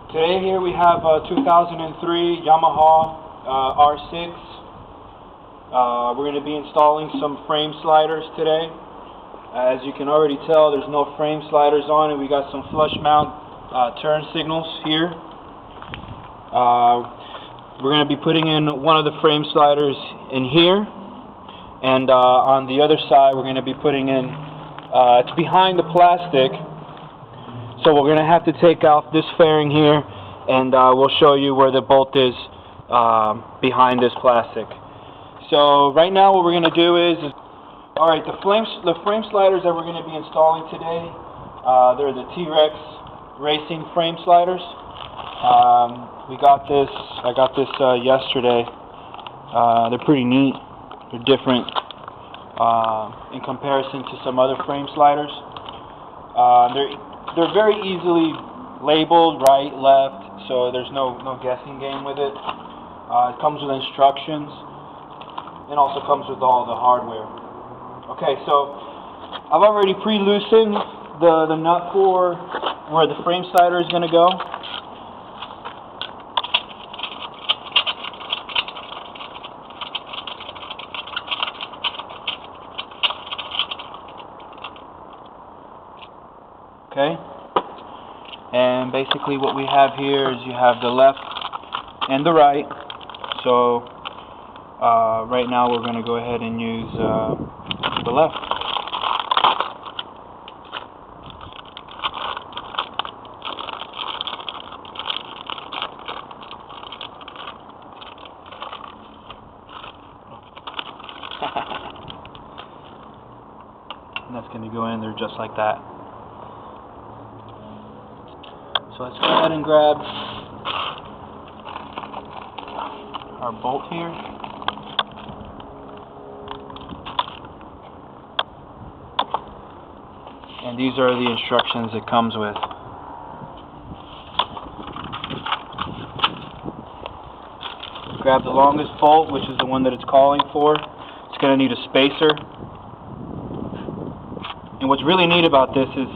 Today here we have a 2003 Yamaha R6. We're going to be installing some frame sliders today. As you can already tell, there's no frame sliders on it. We got some flush mount turn signals here. We're going to be putting in one of the frame sliders in here, and on the other side we're going to be putting in, it's behind the plastic. So we're going to have to take off this fairing here, and we'll show you where the bolt is behind this plastic. So right now what we're going to do is, alright, the frame sliders that we're going to be installing today, they're the T-Rex racing frame sliders. I got this yesterday. They're pretty neat. They're different in comparison to some other frame sliders. They're very easily labeled, right, left, so there's no guessing game with it. It comes with instructions, and also comes with all the hardware. Okay, so I've already pre-loosened the nut for where the frame slider is going to go. Okay, and basically what we have here is you have the left and the right. So right now we're going to go ahead and use the left. And that's going to go in there just like that. So let's go ahead and grab our bolt here. And these are the instructions it comes with. Grab the longest bolt, which is the one that it's calling for. It's going to need a spacer. And what's really neat about this is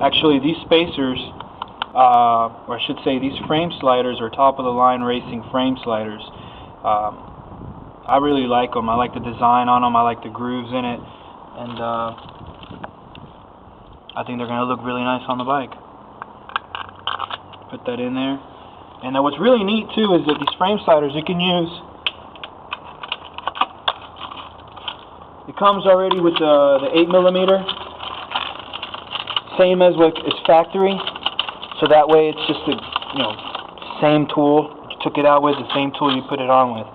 actually these spacers, or I should say these frame sliders, are top of the line racing frame sliders. I really like them. I like the design on them. I like the grooves in it, and I think they're going to look really nice on the bike. Put that in there. And what's really neat too is that these frame sliders you can use. It comes already with the 8mm, same as what is factory. So that way it's just the same tool you took it out with, the same tool you put it on with.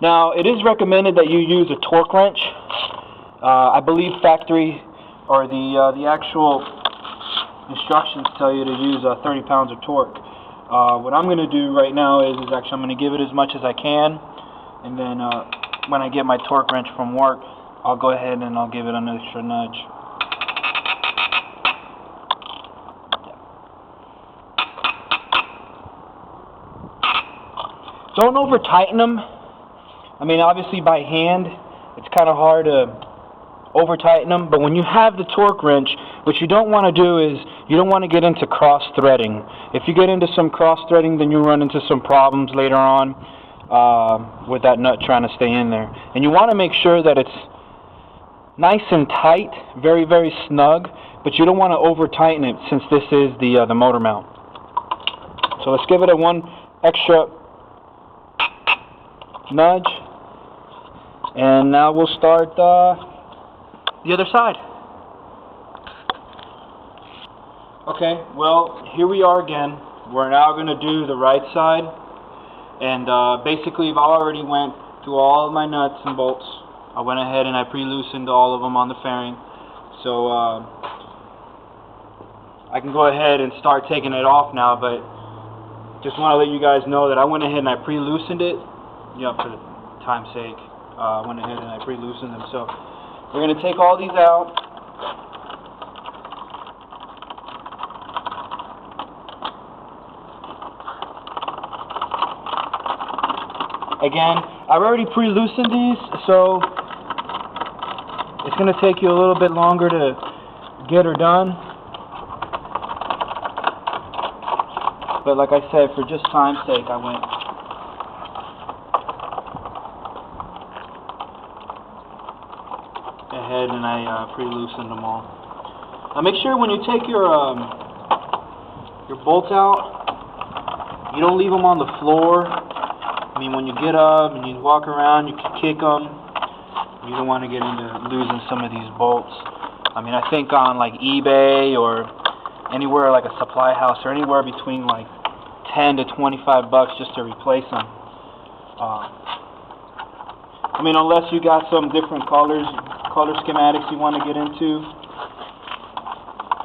Now it is recommended that you use a torque wrench. I believe factory or the actual instructions tell you to use 30 pounds of torque. What I'm going to do right now is actually I'm going to give it as much as I can, and then when I get my torque wrench from work, I'll go ahead and I'll give it an extra nudge. Don't over tighten them. I mean, obviously by hand it's kind of hard to over tighten them, but when you have the torque wrench, what you don't want to do is you don't want to get into cross threading. If you get into some cross threading, then you run into some problems later on with that nut trying to stay in there. And you want to make sure that it's nice and tight, very, very snug, but you don't want to over tighten it since this is the motor mount. So let's give it a one extra nudge, and now we'll start the other side. Okay, well, here we are again. We're now going to do the right side, and basically I've already went through all of my nuts and bolts. I went ahead and I pre-loosened all of them on the fairing, so I can go ahead and start taking it off now, but just want to let you guys know that I went ahead and I pre-loosened it, for the time's sake. I went ahead and I pre-loosened them. So we're going to take all these out. Again, I've already pre-loosened these, so it's going to take you a little bit longer to get her done. But like I said, for just time's sake, I went ahead and I pre-loosened them all. Now make sure when you take your bolts out, you don't leave them on the floor. I mean, when you get up and you walk around, you can kick them. You don't want to get into losing some of these bolts. I mean, I think on like eBay or anywhere like a supply house or anywhere between like 10 to 25 bucks just to replace them. I mean, unless you got some different color schematics you want to get into.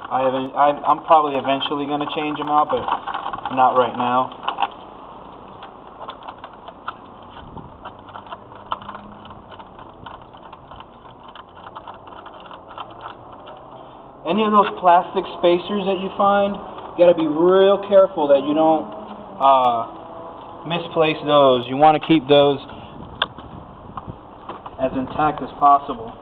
I'm probably eventually going to change them out, but not right now. Any of those plastic spacers that you find, you got to be real careful that you don't misplace those. You want to keep those as intact as possible.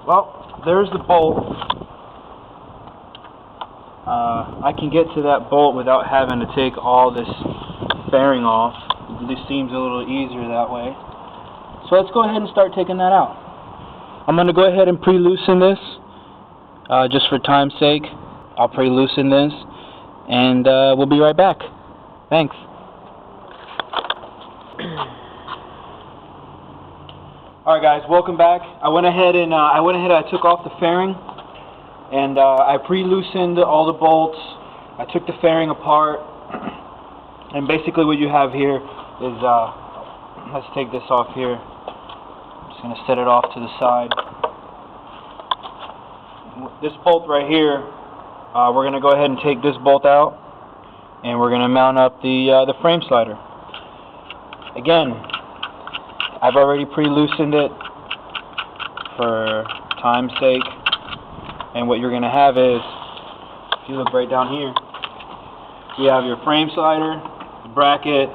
Well, there's the bolt. I can get to that bolt without having to take all this fairing off. This seems a little easier that way. So let's go ahead and start taking that out. I'm going to go ahead and pre-loosen this, just for time's sake. I'll pre-loosen this, and we'll be right back. Thanks. Alright guys, welcome back. I went ahead and I took off the fairing, and I pre-loosened all the bolts. I took the fairing apart, and basically what you have here is, let's take this off here. I'm just going to set it off to the side. This bolt right here, we're going to go ahead and take this bolt out, and we're going to mount up the frame slider. Again, I've already pre-loosened it for time's sake, and what you're going to have is, if you look right down here, you have your frame slider, the bracket.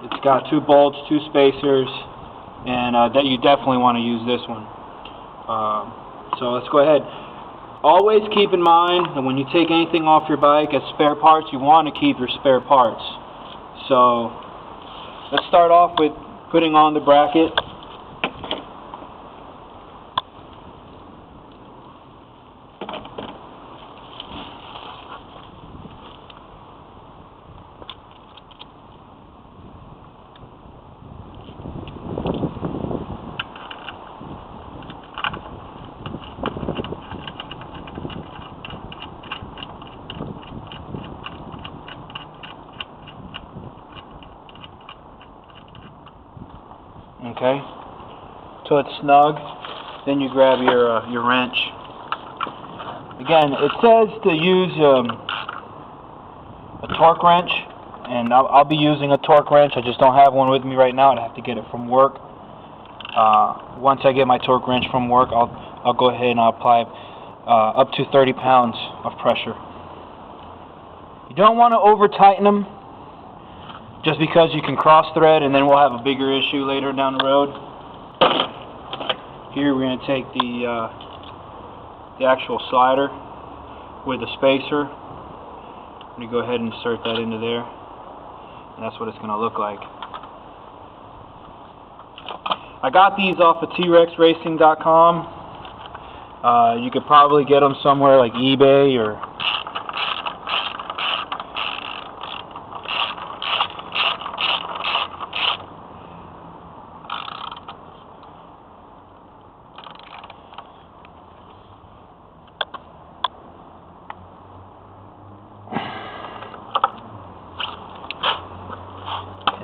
It's got 2 bolts, 2 spacers, and that you definitely want to use this one. So let's go ahead. Always keep in mind that when you take anything off your bike as spare parts, you want to keep your spare parts. So let's start off with putting on the bracket. Okay, till it's snug, then you grab your wrench. Again, it says to use a torque wrench, and I'll be using a torque wrench. I just don't have one with me right now. I'd have to get it from work. Once I get my torque wrench from work, I'll go ahead and I'll apply up to 30 pounds of pressure. You don't want to over tighten them, just because you can cross thread and then we'll have a bigger issue later down the road. Here we're going to take the actual slider with the spacer. I'm going to go ahead and insert that into there, and that's what it's going to look like. I got these off of TRexRacing.com. You could probably get them somewhere like eBay or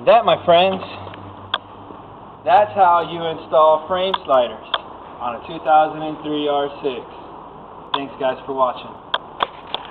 And that, my friends, that's how you install frame sliders on a 2003 R6. Thanks guys for watching.